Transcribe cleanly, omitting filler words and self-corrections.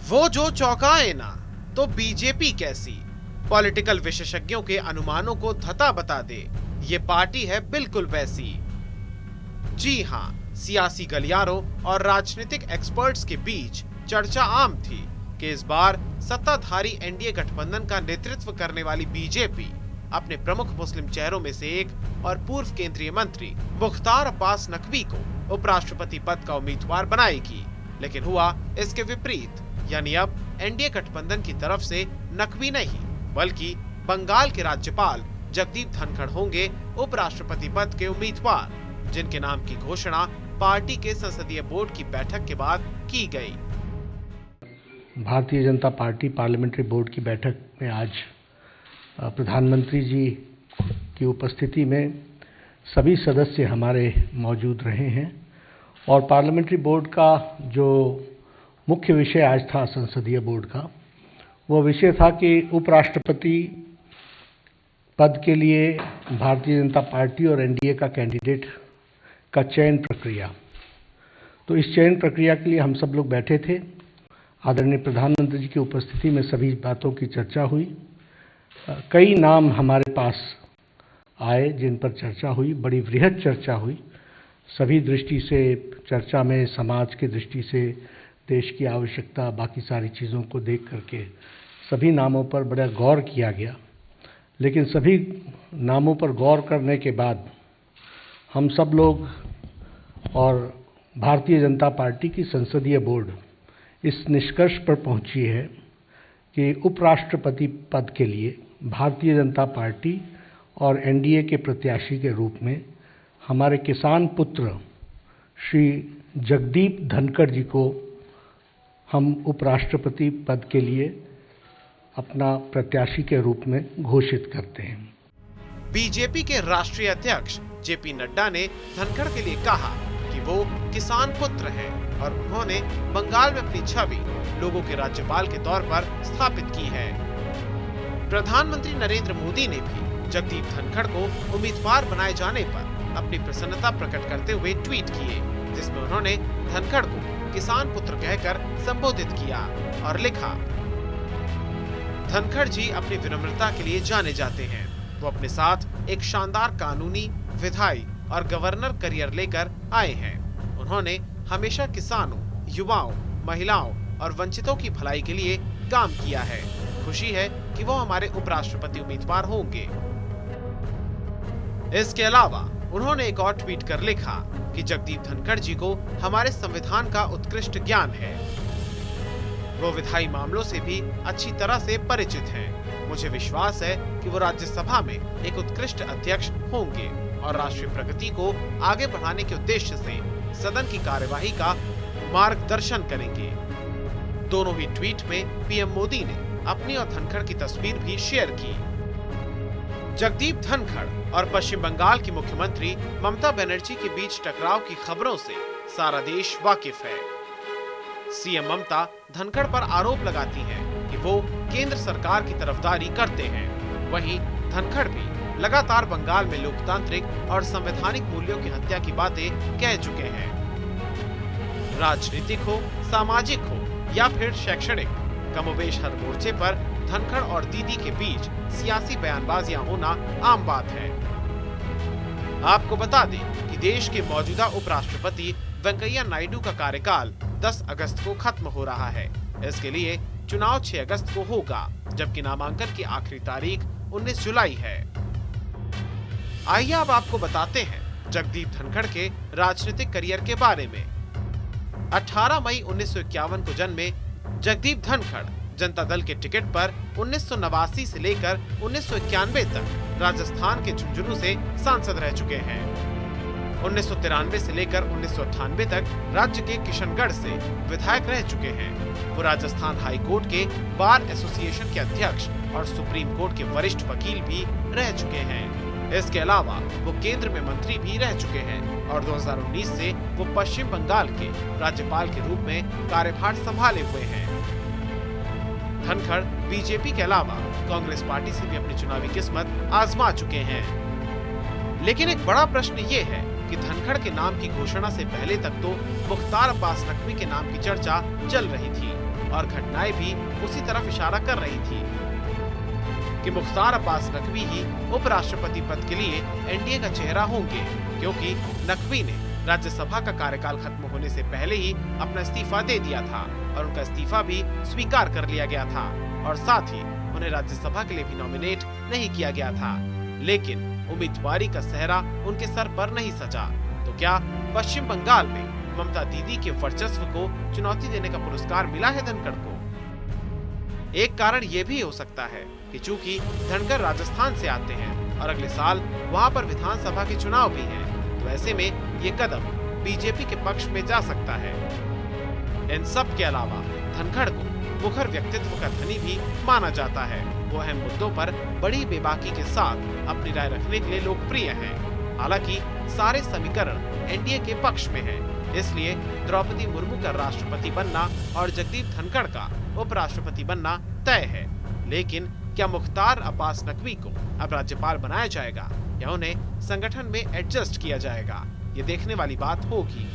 वो जो चौंकाए ना, तो बीजेपी कैसी? पॉलिटिकल विशेषज्ञों के अनुमानों को धता बता दे, ये पार्टी है बिल्कुल वैसी। जी हाँ, सियासी गलियारों और राजनीतिक एक्सपर्ट्स के बीच चर्चा आम थी कि इस बार सत्ताधारी एनडीए गठबंधन का नेतृत्व करने वाली बीजेपी अपने प्रमुख मुस्लिम चेहरों में से एक और पूर्व केंद्रीय मंत्री मुख्तार अब्बास नकवी को उपराष्ट्रपति पद का उम्मीदवार बनाएगी। लेकिन हुआ इसके विपरीत, यानी अब एनडीए गठबंधन की तरफ से नकवी नहीं बल्कि बंगाल के राज्यपाल जगदीप धनखड़ होंगे उपराष्ट्रपति पद के उम्मीदवार, जिनके नाम की घोषणा पार्टी के संसदीय बोर्ड की बैठक के बाद की गई। Bharatiya Janata party parliamentary board की बैठक में आज प्रधानमंत्री जी की उपस्थिति में सभी सदस्य हमारे मौजूद रहे हैं और पार्लियामेंट्री बोर्ड का जो मुख्य विषय आज था संसदीय बोर्ड का, वो विषय था कि उपराष्ट्रपति पद के लिए भारतीय जनता पार्टी और एनडीए का कैंडिडेट का चयन प्रक्रिया। तो इस चयन प्रक्रिया के लिए हम सब लोग बैठे थे। आदरणीय प्रधानमंत्री जी की उपस्थिति में सभी बातों की चर्चा हुई। कई नाम हमारे पास आए जिन पर चर्चा हुई, बड़ी वृहद चर्चा हुई। सभी दृष्टि से चर्चा में समाज की दृष्टि से, देश की आवश्यकता, बाकी सारी चीज़ों को देख करके सभी नामों पर बड़ा गौर किया गया। लेकिन सभी नामों पर गौर करने के बाद हम सब लोग और भारतीय जनता पार्टी की संसदीय बोर्ड इस निष्कर्ष पर पहुंची है कि उपराष्ट्रपति पद के लिए भारतीय जनता पार्टी और एनडीए के प्रत्याशी के रूप में हमारे किसान पुत्र श्री जगदीप धनखड़ जी को हम उपराष्ट्रपति पद के लिए अपना प्रत्याशी के रूप में घोषित करते हैं। बीजेपी के राष्ट्रीय अध्यक्ष जेपी नड्डा ने धनखड़ के लिए कहा कि वो किसान पुत्र हैं और उन्होंने बंगाल में अपनी छवि लोगों के राज्यपाल के तौर पर स्थापित की है। प्रधानमंत्री नरेंद्र मोदी ने भी जगदीप धनखड़ को उम्मीदवार बनाए जाने पर अपनी प्रसन्नता प्रकट करते हुए ट्वीट किए, जिसमें उन्होंने धनखड़ को किसान पुत्र कहकर संबोधित किया और लिखा, धनखड़ जी अपनी विनम्रता के लिए जाने जाते हैं। वो अपने साथ एक शानदार कानूनी, विधायी और गवर्नर करियर लेकर आए हैं। उन्होंने हमेशा किसानों, युवाओं, महिलाओं और वंचितों की भलाई के लिए काम किया है। खुशी है कि वो हमारे उपराष्ट्रपति उम्मीदवार होंगे। इसके अलावा उन्होंने एक और ट्वीट कर लिखा कि जगदीप धनखड़ जी को हमारे संविधान का उत्कृष्ट ज्ञान है। वो विधायी मामलों से भी अच्छी तरह से परिचित हैं। मुझे विश्वास है कि वो राज्यसभा में एक उत्कृष्ट अध्यक्ष होंगे और राष्ट्रीय प्रगति को आगे बढ़ाने के उद्देश्य से सदन की कार्यवाही का मार्गदर्शन करेंगे। दोनों ही ट्वीट में पीएम मोदी ने अपनी और धनखड़ की तस्वीर भी शेयर की। जगदीप धनखड़ और पश्चिम बंगाल की मुख्यमंत्री ममता बनर्जी के बीच टकराव की खबरों से सारा देश वाकिफ है। सीएम ममता धनखड़ पर आरोप लगाती हैं कि वो केंद्र सरकार की तरफदारी करते हैं। वहीं धनखड़ भी लगातार बंगाल में लोकतांत्रिक और संवैधानिक मूल्यों की हत्या की बातें कह चुके हैं। राजनीतिक हो, सामाजिक हो या फिर शैक्षणिक, कमोबेश हर मोर्चे पर धनखड़ और दीदी के बीच सियासी बयानबाजियां होना आम बात है। आपको बता दें कि देश के मौजूदा उपराष्ट्रपति वेंकैया नायडू का कार्यकाल 10 अगस्त को खत्म हो रहा है। इसके लिए चुनाव 6 अगस्त को होगा, जबकि नामांकन की आखिरी तारीख 19 जुलाई है। आइए अब आपको बताते हैं जगदीप धनखड़ के राजनीतिक करियर के बारे में। 18 मई 1951 को जन्मे जगदीप धनखड़ जनता दल के टिकट पर 1989 से लेकर 1991 तक राजस्थान के झुंझुनू से सांसद रह चुके हैं। 1993 से लेकर 1998 तक राज्य के किशनगढ़ से विधायक रह चुके हैं। वो राजस्थान हाई कोर्ट के बार एसोसिएशन के अध्यक्ष और सुप्रीम कोर्ट के वरिष्ठ वकील भी रह चुके हैं। इसके अलावा वो केंद्र में मंत्री भी रह चुके हैं और 2019 से वो पश्चिम बंगाल के राज्यपाल के रूप में कार्यभार संभाले हुए हैं। धनखड़ बीजेपी के अलावा कांग्रेस पार्टी से भी अपनी चुनावी किस्मत आजमा चुके हैं। लेकिन एक बड़ा प्रश्न ये है कि धनखड़ के नाम की घोषणा से पहले तक तो मुख्तार अब्बास नकवी के नाम की चर्चा चल रही थी। और घटनाएं भी उसी तरफ इशारा कर रही थी कि मुख्तार अब्बास नकवी ही उपराष्ट्रपति पद के लिए एनडीए का चेहरा होंगे, क्योंकि नकवी ने राज्यसभा का कार्यकाल खत्म होने से पहले ही अपना इस्तीफा दे दिया था और उनका इस्तीफा भी स्वीकार कर लिया गया था और साथ ही उन्हें राज्यसभा के लिए भी नॉमिनेट नहीं किया गया था। लेकिन उम्मीदवारी का सेहरा उनके सर पर नहीं सजा। तो क्या पश्चिम बंगाल में ममता दीदी के वर्चस्व को चुनौती देने का पुरस्कार मिला है धनखड़ को? एक कारण ये भी हो सकता है कि चूंकि धनखड़ राजस्थान से आते हैं और अगले साल वहां पर विधानसभा के चुनाव भी हैं, तो ऐसे में ये कदम बीजेपी के पक्ष में जा सकता है। इन सब के अलावा धनखड़ को मुखर व्यक्तित्व का धनी भी माना जाता है। वो अहम मुद्दों पर बड़ी बेबाकी के साथ अपनी राय रखने के लिए लोकप्रिय हैं। हालांकि सारे समीकरण एनडीए के पक्ष में हैं, इसलिए द्रौपदी मुर्मू का राष्ट्रपति बनना और जगदीप धनखड़ का उपराष्ट्रपति बनना तय है। लेकिन क्या मुख्तार अब्बास नकवी को अब राज्यपाल बनाया जाएगा या उन्हें संगठन में एडजस्ट किया जाएगा, ये देखने वाली बात होगी।